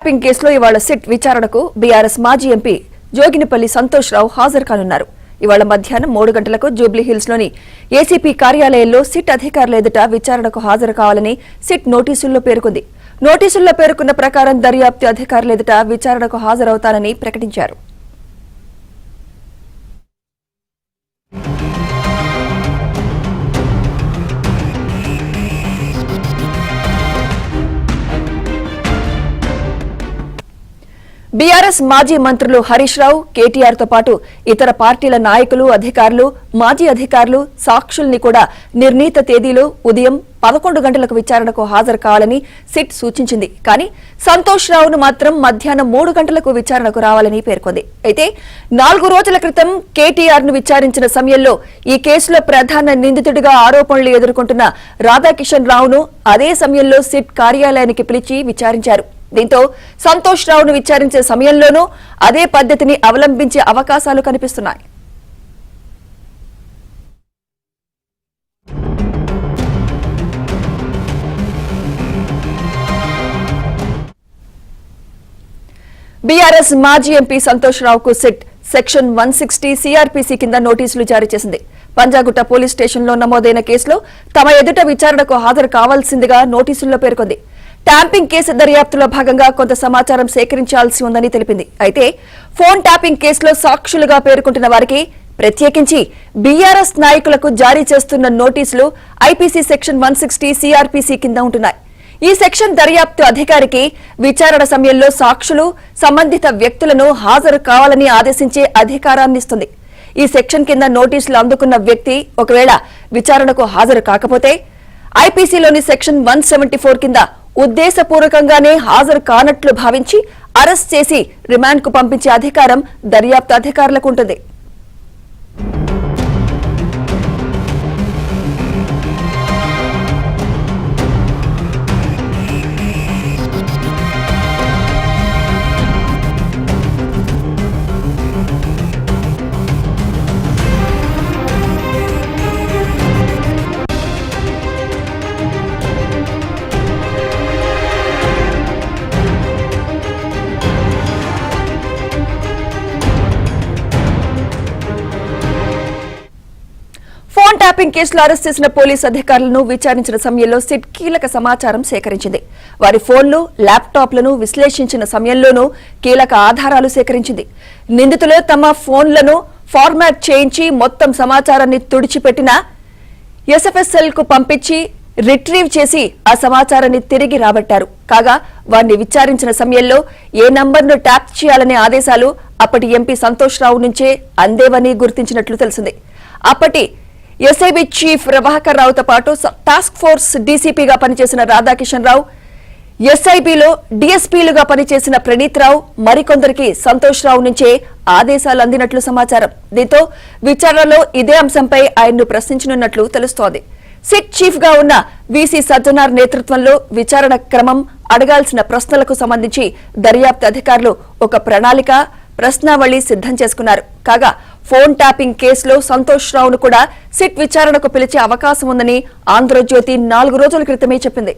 Tapping కేసులో ఇవాళ SIT విచారణకు బీఆర్ఎస్ మాజీ ఎంపీ జోగినిపల్లి సంతోష్ రావు హాజరు కానున్నారు. ఇవాళ మధ్యాహ్నం 3 గంటలకు జూబ్లీహిల్స్ లోని ఏసీపీ కార్యాలయంలో సిట్ అధికారుల ఎదుట విచారణకు హాజరు కావాలని సిట్ నోటీసుల్లో పేర్కొంది. నోటీసుల్లో పేర్కొన్న ప్రకారం దర్యాప్తు అధికారుల ఎదుట విచారణకు హాజరవుతానని ప్రకటించారు. బీఆర్ఎస్ మాజీ మంత్రులు హరీష్ రావు, కేటీఆర్ తో పాటు ఇతర పార్టీల నాయకులు, అధికారులు, మాజీ అధికారులు, సాక్షుల్ని కూడా నిర్ణీత తేదీలో ఉదయం 11 గంటలకు విచారణకు హాజరు కావాలని సిట్ సూచించింది. కానీ సంతోష్ రావును మాత్రం మధ్యాహ్నం 3 గంటలకు విచారణకు రావాలని పేర్కొంది. అయితే 4 రోజుల క్రితం కేటీఆర్ ను విచారించిన సమయంలో ఈ కేసులో ప్రధాన నిందితుడిగా ఆరోపణలు ఎదుర్కొంటున్న రాధాకిషన్ రావును అదే సమయంలో సిట్ కార్యాలయానికి పిలిచి విచారించారు. దీంతో సంతోష్ రావును విచారించే సమయంలోనూ అదే పద్ధతిని అవలంబించే అవకాశాలు కనిపిస్తున్నాయి. బీఆర్ఎస్ మాజీ ఎంపీ సంతోష్ రావుకు సిట్ సెక్షన్ 160 సిఆర్పీసీ కింద నోటీసులు జారీ చేసింది. పంజాగుట్ట పోలీస్ స్టేషన్లో నమోదైన కేసులో తమ ఎదుట విచారణకు హాజరు కావాల్సిందిగా నోటీసుల్లో పేర్కొంది. ట్యాంపింగ్ కేసు దర్యాప్తులో భాగంగా కొంత సమాచారం సేకరించాల్సి ఉందని తెలిపింది. అయితే ఫోన్ ట్యాపింగ్ కేసులో సాక్షులుగా పేర్కొంటున్న వారికి, ప్రత్యేకించి బీఆర్ఎస్ నాయకులకు జారీ చేస్తున్న నోటీసులు ఐపీసీ సెక్షన్ 160 సిఆర్పీసీ కింద ఉంటున్నాయి. ఈ సెక్షన్ దర్యాప్తు అధికారికి విచారణ సమయంలో సాక్షులు, సంబంధిత వ్యక్తులను హాజరు కావాలని ఆదేశించే అధికారాన్నిస్తుంది. ఈ సెక్షన్ కింద నోటీసులు అందుకున్న వ్యక్తి ఒకవేళ విచారణకు హాజరు కాకపోతే ఐపీసీలోని సెక్షన్ 174 కింద ఉద్దేశపూర్వకంగానే హాజరు కానట్లు భావించి అరెస్ట్ చేసి రిమాండ్ కు పంపించే అధికారం దర్యాప్తు అధికారులకు ఉంటుంది. ఫోన్ ట్యాపింగ్ కేసులో అరెస్ట్ చేసిన పోలీసు అధికారులను విచారించిన సమయంలో సిట్ కీలక సమాచారం సేకరించింది. వారి ఫోన్లు, ల్యాప్టాప్లను విశ్లేషించిన సమయంలోనూ కీలక ఆధారాలు సేకరించింది. నిందితులు తమ ఫోన్లను ఫార్మాట్ చేయించి మొత్తం సమాచారాన్ని తుడిచిపెట్టిన ఎస్ఎఫ్ఎస్ఎల్ కు పంపించి రిట్రీవ్ చేసి ఆ సమాచారాన్ని తిరిగి రాబట్టారు. కాగా వారిని విచారించిన సమయంలో ఏ నంబర్ను ట్యాప్ చేయాలనే ఆదేశాలు అప్పటి ఎంపీ సంతోష్ రావు నుంచే అందేవని గుర్తించినట్లు తెలిసింది. అప్పటి ఎస్ఐబీ చీఫ్ ప్రభాకర్ రావుతో పాటు టాస్క్ ఫోర్స్ డీసీపీగా పనిచేసిన రాధాకిషన్ రావు, ఎస్ఐబీలో డీఎస్పీలుగా పనిచేసిన ప్రణీత్ రావు, మరికొందరికి సంతోష్ రావు నుంచే ఆదేశాలు అందినట్లు సమాచారం. దీంతో విచారణలో ఇదే అంశంపై ఆయన్ను ప్రశ్నించనున్నట్లు తెలుస్తోంది. సిట్ చీఫ్ గా ఉన్న వీసీ సజ్జనార్ నేతృత్వంలో విచారణ క్రమం, అడగాల్సిన ప్రశ్నలకు సంబంధించి దర్యాప్తు అధికారులు ఒక ప్రణాళిక, ప్రశ్నావళి సిద్ధం చేసుకున్నారు. కాగా ఫోన్ ట్యాపింగ్ కేసులో సంతోష్ రావును కూడా సిట్ విచారణకు పిలిచే అవకాశం ఉందని ఆంధ్రజ్యోతి 4 రోజుల క్రితమే చెప్పింది.